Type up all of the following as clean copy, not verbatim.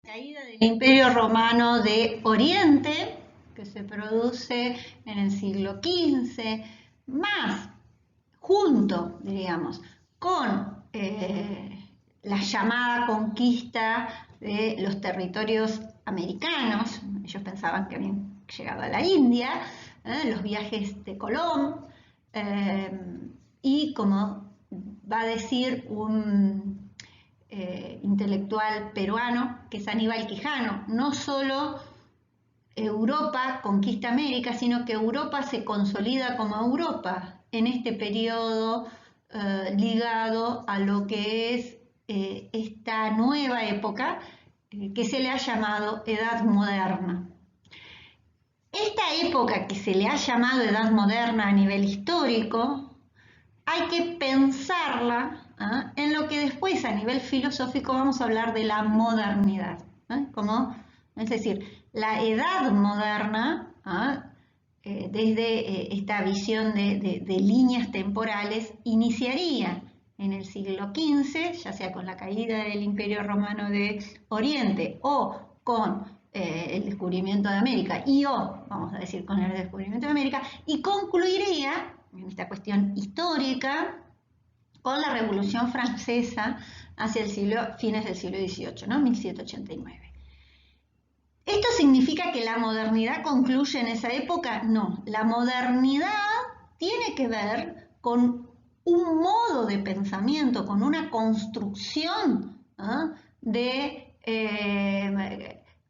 Caída del Imperio Romano de Oriente, que se produce en el siglo XV, más junto, diríamos, con la llamada conquista de los territorios americanos. Ellos pensaban que habían llegado a la India, los viajes de Colón, y como va a decir un intelectual peruano, que es Aníbal Quijano, no solo Europa conquista América, sino que Europa se consolida como Europa en este periodo ligado a lo que es esta nueva época que se le ha llamado Edad Moderna. Esta época que se le ha llamado Edad Moderna a nivel histórico, hay que pensarla en lo que después a nivel filosófico vamos a hablar de la modernidad. Es decir, la edad moderna, desde esta visión de líneas temporales, iniciaría en el siglo XV, ya sea con la caída del Imperio Romano de Oriente o con el descubrimiento de América vamos a decir, con el descubrimiento de América, y concluiría en esta cuestión histórica con la Revolución Francesa hacia fines del siglo XVIII, ¿no? 1789. ¿Esto significa que la modernidad concluye en esa época? No, la modernidad tiene que ver con un modo de pensamiento, con una construcción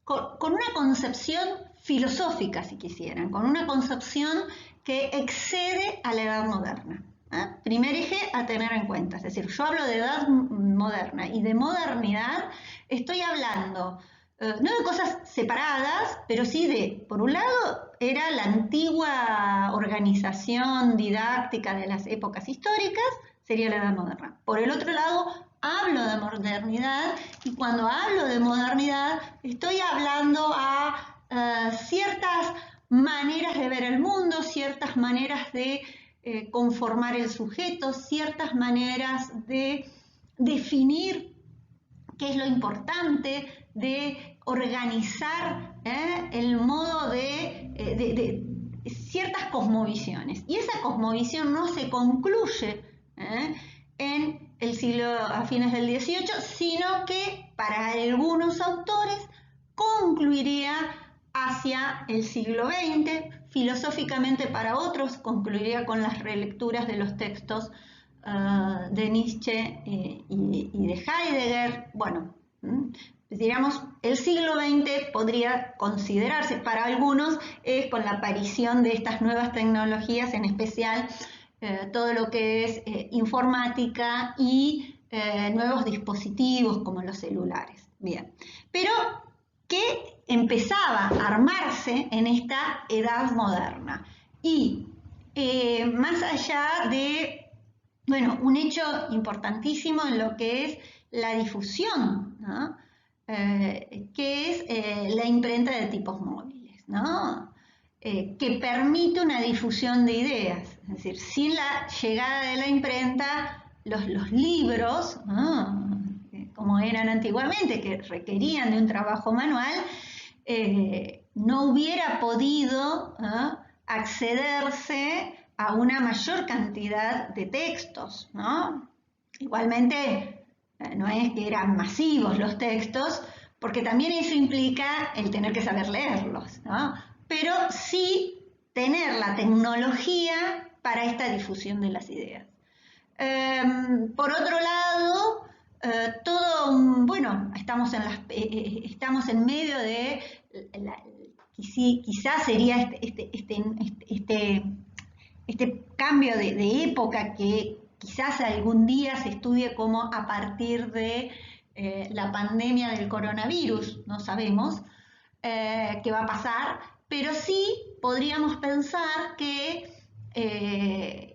con una concepción filosófica, si quisieran, con una concepción que excede a la edad moderna. Primer eje a tener en cuenta, es decir, yo hablo de edad moderna y de modernidad, estoy hablando no de cosas separadas, pero sí de, por un lado, era la antigua organización didáctica de las épocas históricas, sería la edad moderna. Por el otro lado, hablo de modernidad y cuando hablo de modernidad estoy hablando a ciertas maneras de ver el mundo, ciertas maneras de conformar el sujeto, ciertas maneras de definir qué es lo importante, de organizar el modo de ciertas cosmovisiones. Y esa cosmovisión no se concluye en el siglo a fines del XVIII, sino que para algunos autores concluiría hacia el siglo XX, filosóficamente para otros concluiría con las relecturas de los textos de Nietzsche y de Heidegger. Bueno, diríamos, el siglo XX podría considerarse para algunos con la aparición de estas nuevas tecnologías, en especial todo lo que es informática y nuevos dispositivos como los celulares. Bien, pero que empezaba a armarse en esta edad moderna. Y más allá de, bueno, un hecho importantísimo en lo que es la difusión, ¿no? Que es la imprenta de tipos móviles, ¿no? Que permite una difusión de ideas. Es decir, sin la llegada de la imprenta, los libros, ¿no? Como eran antiguamente, que requerían de un trabajo manual, no hubiera podido accederse a una mayor cantidad de textos, ¿no? Igualmente, no es que eran masivos los textos, porque también eso implica el tener que saber leerlos, ¿no? Pero sí tener la tecnología para esta difusión de las ideas. Por otro lado, bueno, estamos en medio de, quizás sería este cambio de época que quizás algún día se estudie como a partir de la pandemia del coronavirus, no sabemos qué va a pasar, pero sí podríamos pensar que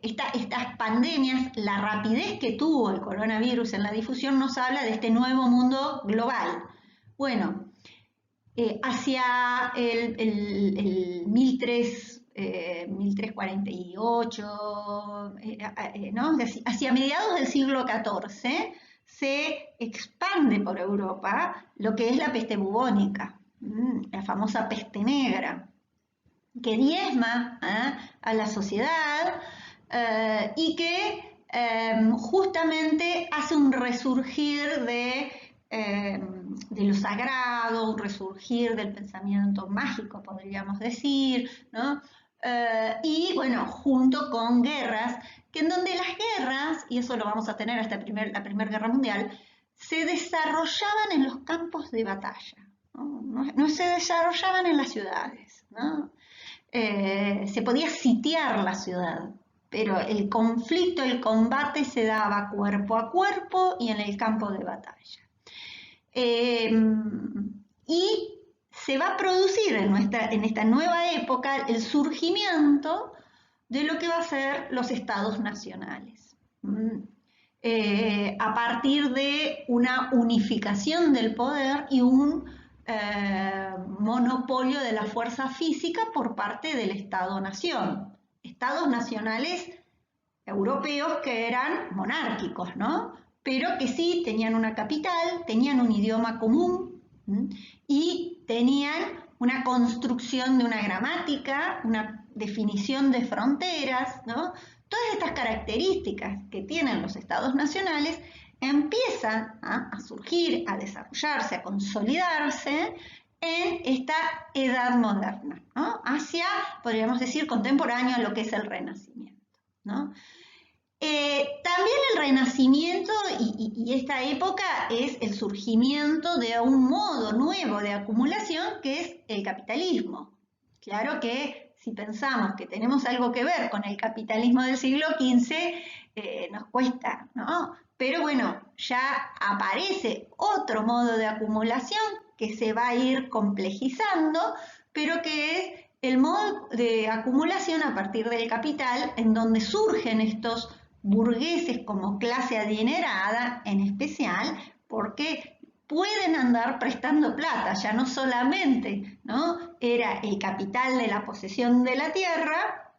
estas pandemias, la rapidez que tuvo el coronavirus en la difusión nos habla de este nuevo mundo global. Bueno, hacia el 1348, ¿no? Hacia mediados del siglo XIV, se expande por Europa lo que es la peste bubónica, la famosa peste negra, que diezma a la sociedad y que justamente hace un resurgir de lo sagrado, un resurgir del pensamiento mágico, podríamos decir, ¿no? Y bueno, junto con guerras, que en donde las guerras, y eso lo vamos a tener hasta la Primera Guerra Mundial, se desarrollaban en los campos de batalla, no se desarrollaban en las ciudades, ¿no? Se podía sitiar la ciudad, pero el conflicto, el combate se daba cuerpo a cuerpo y en el campo de batalla. Y se va a producir en esta nueva época el surgimiento de lo que va a ser los estados nacionales. A partir de una unificación del poder y un monopolio de la fuerza física por parte del Estado-nación. Estados nacionales europeos que eran monárquicos, ¿no? Pero que sí tenían una capital, tenían un idioma común y tenían una construcción de una gramática, una definición de fronteras, ¿no? Todas estas características que tienen los estados nacionales empiezan a surgir, a desarrollarse, a consolidarse en esta edad moderna, ¿no? Hacia, podríamos decir, contemporáneo a lo que es el Renacimiento, ¿no? También el Renacimiento y esta época es el surgimiento de un modo nuevo de acumulación que es el capitalismo. Claro que si pensamos que tenemos algo que ver con el capitalismo del siglo XV, nos cuesta, ¿no? Pero bueno, ya aparece otro modo de acumulación que se va a ir complejizando, pero que es el modo de acumulación a partir del capital, en donde surgen estos burgueses como clase adinerada, en especial, porque pueden andar prestando plata, ya no solamente, ¿no? Era el capital de la posesión de la tierra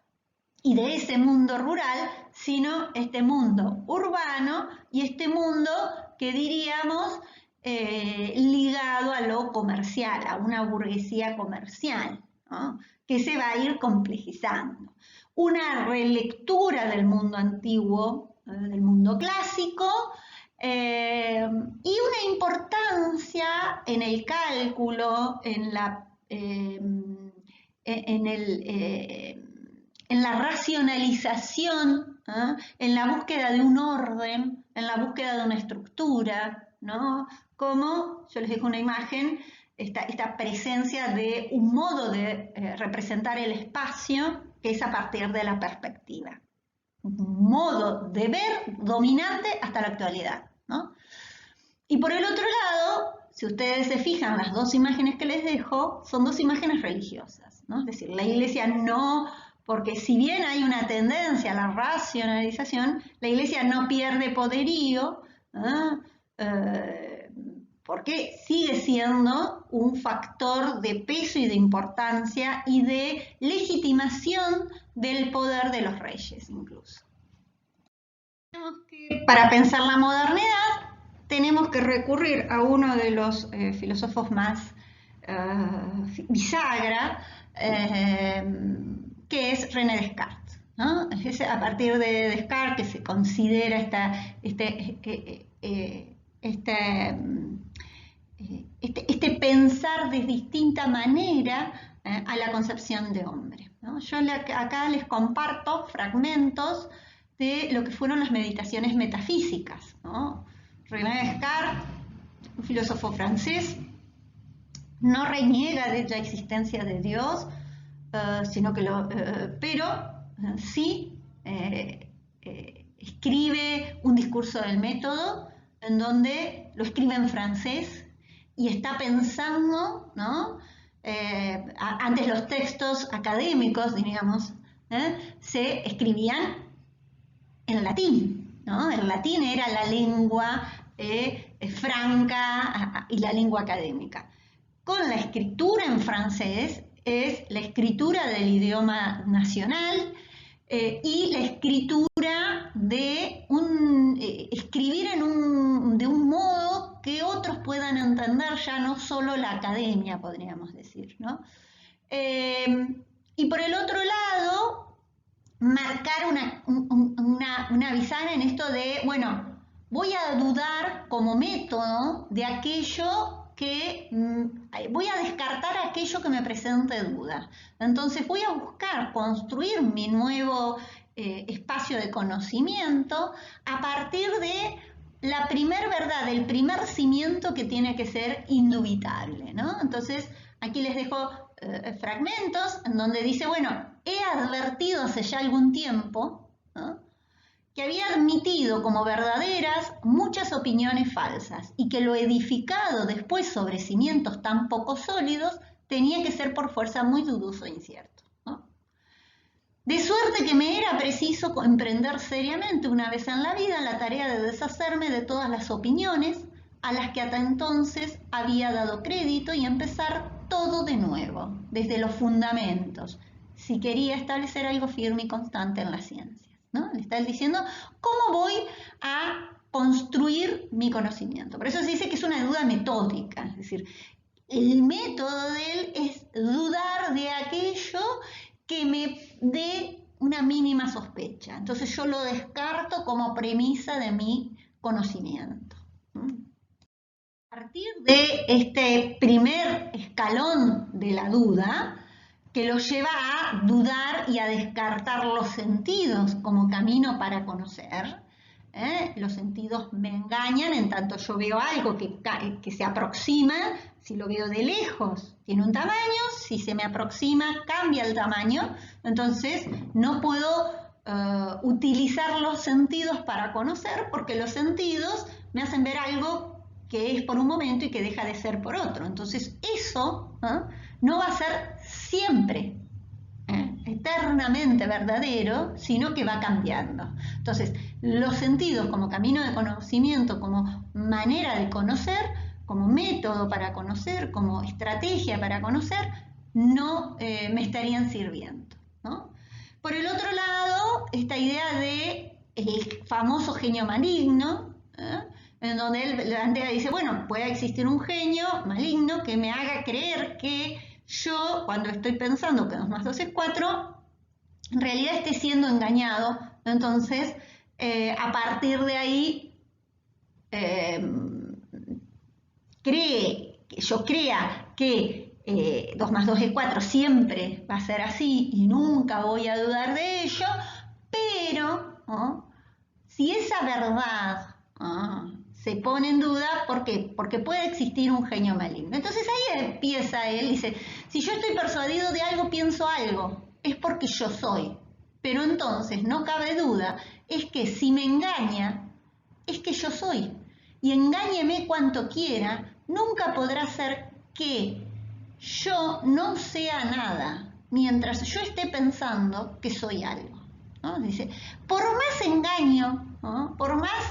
y de ese mundo rural, sino este mundo urbano y este mundo que diríamos ligado a lo comercial, a una burguesía comercial, ¿no? Que se va a ir complejizando. Una relectura del mundo antiguo, del mundo clásico, y una importancia en el cálculo, en la racionalización, en la búsqueda de un orden, en la búsqueda de una estructura, ¿no? Como, yo les dejo una imagen, esta presencia de un modo de representar el espacio que es a partir de la perspectiva. Un modo de ver dominante hasta la actualidad, ¿no? Y por el otro lado, si ustedes se fijan, las dos imágenes que les dejo son dos imágenes religiosas, ¿no? Es decir, la Iglesia no, porque si bien hay una tendencia a la racionalización, la Iglesia no pierde poderío, ¿no? Porque sigue siendo un factor de peso y de importancia y de legitimación del poder de los reyes incluso. Para pensar la modernidad tenemos que recurrir a uno de los filósofos más bisagra, que es René Descartes, ¿no? Es a partir de Descartes que se considera este pensar de distinta manera a la concepción de hombre, ¿no? Yo acá les comparto fragmentos de lo que fueron las meditaciones metafísicas, ¿no? René Descartes, un filósofo francés, no reniega de la existencia de Dios, sino que pero sí escribe un discurso del método en donde lo escribe en francés y está pensando, ¿no? Antes los textos académicos, diríamos, se escribían en latín, ¿no? El latín era la lengua franca y la lengua académica. Con la escritura en francés es la escritura del idioma nacional y la escritura de escribir de pensar ya no solo la academia, podríamos decir, ¿no? Y por el otro lado, marcar una bisagra en esto de, bueno, voy a dudar como método de aquello que, voy a descartar aquello que me presente duda. Entonces voy a buscar construir mi nuevo espacio de conocimiento a partir de la primer verdad, el primer cimiento que tiene que ser indubitable, ¿no? Entonces, aquí les dejo fragmentos en donde dice, bueno, he advertido hace ya algún tiempo, ¿no?, que había admitido como verdaderas muchas opiniones falsas y que lo edificado después sobre cimientos tan poco sólidos tenía que ser por fuerza muy dudoso e incierto, ¿no? De suerte que me era preciso emprender seriamente una vez en la vida la tarea de deshacerme de todas las opiniones a las que hasta entonces había dado crédito y empezar todo de nuevo, desde los fundamentos, si quería establecer algo firme y constante en la ciencia, ¿no? Le está diciendo cómo voy a construir mi conocimiento. Por eso se dice que es una duda metódica, es decir, el método de él es dudar de aquello que me dé una mínima sospecha. Entonces yo lo descarto como premisa de mi conocimiento. A partir de este primer escalón de la duda, que lo lleva a dudar y a descartar los sentidos como camino para conocer. Los sentidos me engañan en tanto yo veo algo que se aproxima, si lo veo de lejos tiene un tamaño, si se me aproxima cambia el tamaño, entonces no puedo utilizar los sentidos para conocer porque los sentidos me hacen ver algo que es por un momento y que deja de ser por otro. Entonces eso no va a ser siempre eternamente verdadero, sino que va cambiando. Entonces, los sentidos como camino de conocimiento, como manera de conocer, como método para conocer, como estrategia para conocer, no me estarían sirviendo, ¿no? Por el otro lado, esta idea de el famoso genio maligno, en donde él plantea, dice, bueno, puede existir un genio maligno que me haga creer que yo, cuando estoy pensando que 2 más 2 es 4, en realidad esté siendo engañado. Entonces, a partir de ahí, yo crea que 2 más 2 es 4 siempre va a ser así y nunca voy a dudar de ello, pero si esa verdad se pone en duda, ¿por qué? Porque puede existir un genio maligno. Entonces ahí empieza él, dice, si yo estoy persuadido de algo, pienso algo, es porque yo soy. Pero entonces no cabe duda, es que si me engaña, es que yo soy. Y engáñeme cuanto quiera, nunca podrá ser que yo no sea nada, mientras yo esté pensando que soy algo, ¿no? Dice, por más engaño, ¿no?, por más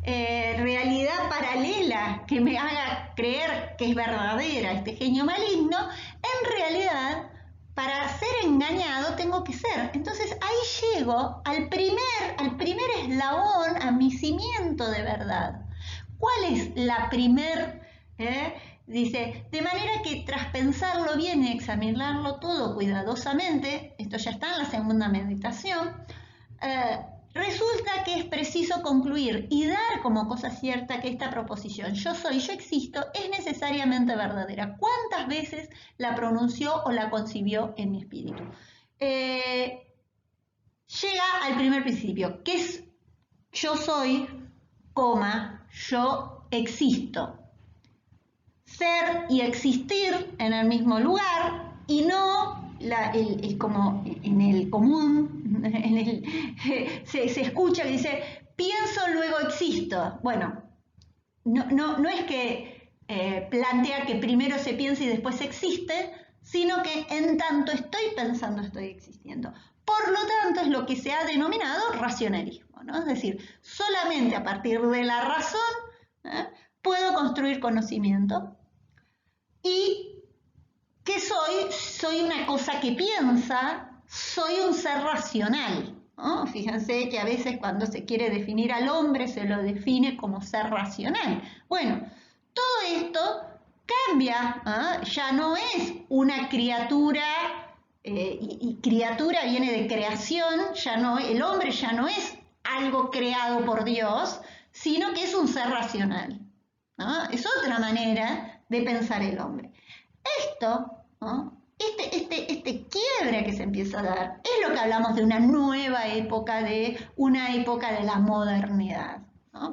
realidad paralela que me haga creer que es verdadera este genio maligno, en realidad, para ser engañado tengo que ser. Entonces ahí llego al primer eslabón, a mi cimiento de verdad. ¿Cuál es la primer? Dice, de manera que tras pensarlo bien y examinarlo todo cuidadosamente, esto ya está en la segunda meditación, resulta que es preciso concluir y dar como cosa cierta que esta proposición, yo soy, yo existo, es necesariamente verdadera. ¿Cuántas veces la pronunció o la concibió en mi espíritu? Llega al primer principio, que es yo soy, yo existo. Ser y existir en el mismo lugar y no como en el común, se escucha que dice, pienso, luego existo. Bueno, no es que plantea que primero se piensa y después se existe, sino que en tanto estoy pensando, estoy existiendo. Por lo tanto, es lo que se ha denominado racionalismo, ¿no? Es decir, solamente a partir de la razón puedo construir conocimiento. ¿Y qué soy? Soy una cosa que piensa, soy un ser racional, ¿no? Fíjense que a veces cuando se quiere definir al hombre se lo define como ser racional. Bueno, todo esto cambia, ya no es una criatura, y criatura viene de creación, el hombre ya no es algo creado por Dios, sino que es un ser racional. Es otra manera de pensar el hombre. Esto, este quiebre que se empieza a dar, es lo que hablamos de una nueva época, de una época de la modernidad.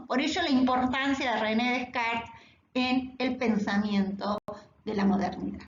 Por ello la importancia de René Descartes en el pensamiento de la modernidad.